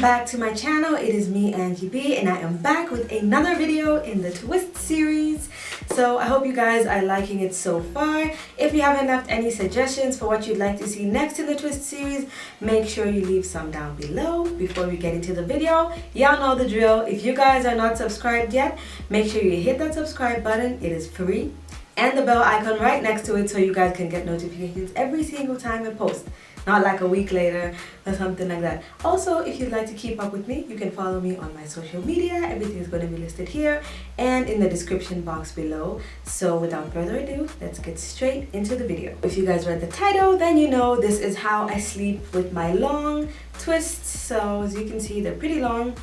back to my channel. It is me, Angie B, and I am back with another video in the twist series. So I hope you guys are liking it so far. If you haven't left any suggestions for what you'd like to see next in the twist series, make sure you leave some down below. Before we get into the video, y'all know the drill. If you guys are not subscribed yet, make sure you hit that subscribe button. It is free, and the bell icon right next to it so you guys can get notifications every single time I post. Not like a week later or something like that. Also, if you'd like to keep up with me, you can follow me on my social media. Everything is going to be listed here and in the description box below. So without further ado, let's get straight into the video. If you guys read the title, then you know this is how I sleep with my long twists. So as you can see, they're pretty long.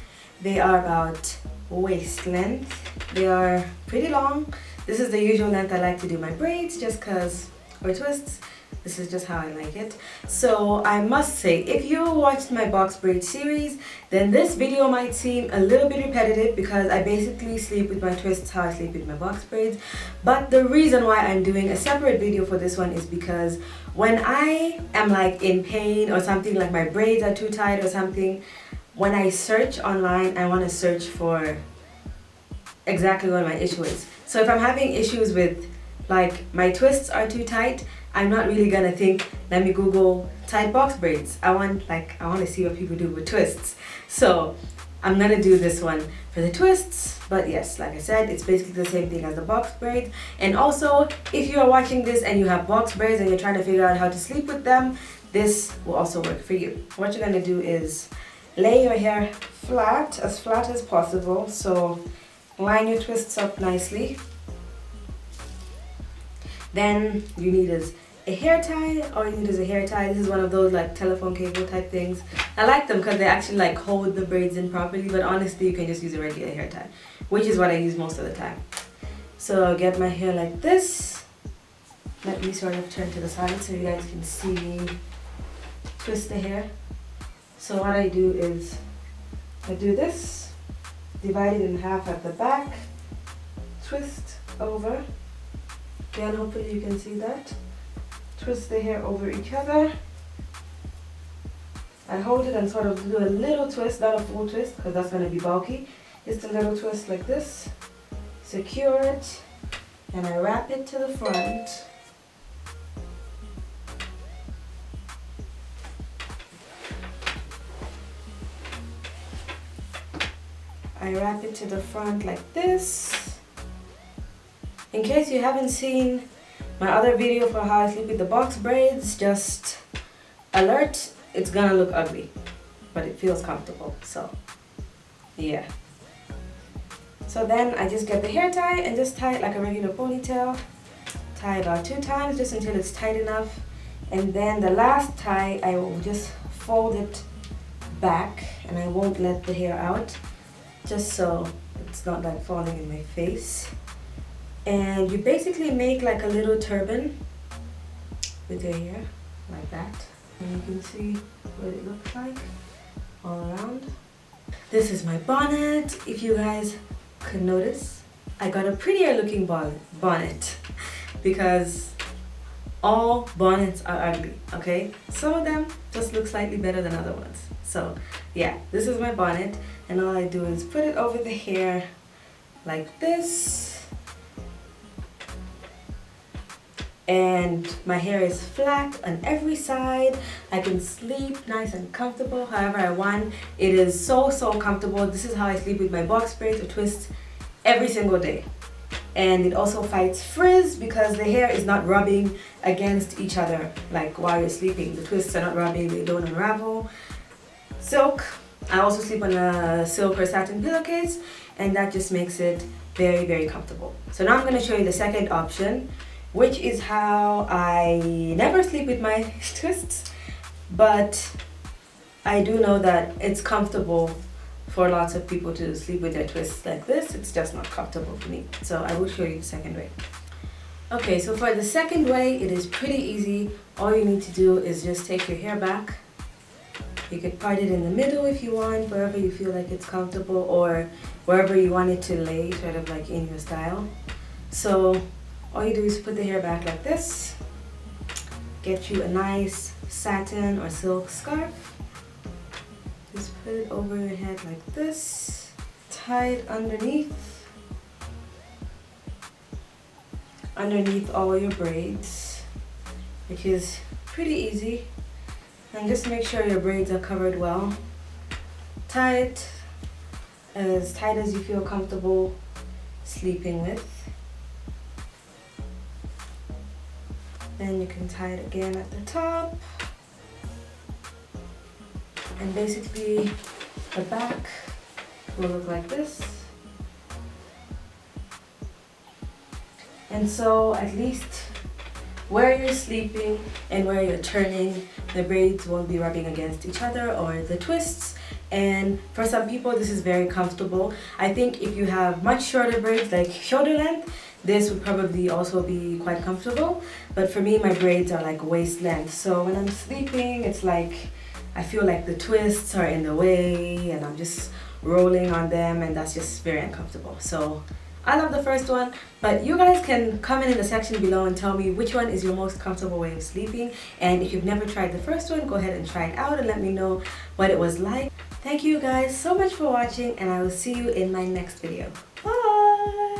They are about waist length. They are pretty long. This is the usual length I like to do my braids, just because, or twists. This is just how I like it. So I must say, if you watched my box braid series, then this video might seem a little bit repetitive because I basically sleep with my twists how I sleep with my box braids. But the reason why I'm doing a separate video for this one is because when I am like in pain or something, like my braids are too tight or something, when I search online, I want to search for exactly what my issue is. So if I'm having issues with like my twists are too tight, I'm not really gonna think, let me Google tight box braids. I want to see what people do with twists. So I'm gonna do this one for the twists. But yes, like I said, it's basically the same thing as the box braids. And also, if you are watching this and you have box braids and you're trying to figure out how to sleep with them, this will also work for you. What you're gonna do is lay your hair flat as possible. So line your twists up nicely. Then you need is a hair tie. All you need is a hair tie. This is one of those like telephone cable type things. I like them because they actually like hold the braids in properly, but honestly you can just use a regular hair tie, which is what I use most of the time. So I'll get my hair like this. Let me sort of turn to the side so you guys can see me twist the hair. So what I do is I do this, divide it in half at the back, twist over. Then hopefully you can see that. Twist the hair over each other. I hold it and sort of do a little twist, not a full twist because that's going to be bulky. Just a little twist like this. Secure it and I wrap it to the front. I wrap it to the front like this. In case you haven't seen my other video for how I sleep with the box braids, just alert, it's gonna look ugly, but it feels comfortable, so yeah. So then I just get the hair tie and just tie it like a regular ponytail. Tie about 2 times just until it's tight enough. And then the last tie, I will just fold it back and I won't let the hair out, just so it's not like falling in my face. And you basically make like a little turban with your hair, like that. And you can see what it looks like all around. This is my bonnet. If you guys could notice, I got a prettier looking bonnet because all bonnets are ugly, okay? Some of them just look slightly better than other ones. So yeah, this is my bonnet, and all I do is put it over the hair like this. And my hair is flat on every side. I can sleep nice and comfortable however I want. It is so comfortable. This is how I sleep with my box braids or twists every single day. And it also fights frizz because the hair is not rubbing against each other like while you're sleeping. The twists are not rubbing, they don't unravel. Silk. I also sleep on a silk or satin pillowcase, and that just makes it very comfortable. So now I'm going to show you the second option, which is how I never sleep with my twists, but I do know that it's comfortable for lots of people to sleep with their twists like this. It's just not comfortable for me. So I will show you the second way. Okay, so for the second way, it is pretty easy. All you need to do is just take your hair back. You could part it in the middle if you want, wherever you feel like it's comfortable, or wherever you want it to lay, sort of like in your style. So all you do is put the hair back like this, get you a nice satin or silk scarf, just put it over your head like this, tie it underneath all your braids, which is pretty easy. And just make sure your braids are covered well. Tie it as tight as you feel comfortable sleeping with. Then you can tie it again at the top. And basically the back will look like this. And so at least where you're sleeping and where you're turning, the braids won't be rubbing against each other or the twists. And for some people this is very comfortable. I think if you have much shorter braids, like shoulder length, this would probably also be quite comfortable. But for me, my braids are like waist length, so when I'm sleeping it's like I feel like the twists are in the way and I'm just rolling on them, and that's just very uncomfortable. So I love the first one, but you guys can comment in the section below and tell me which one is your most comfortable way of sleeping. And if you've never tried the first one, go ahead and try it out and let me know what it was like. Thank you guys so much for watching, and I will see you in my next video. Bye!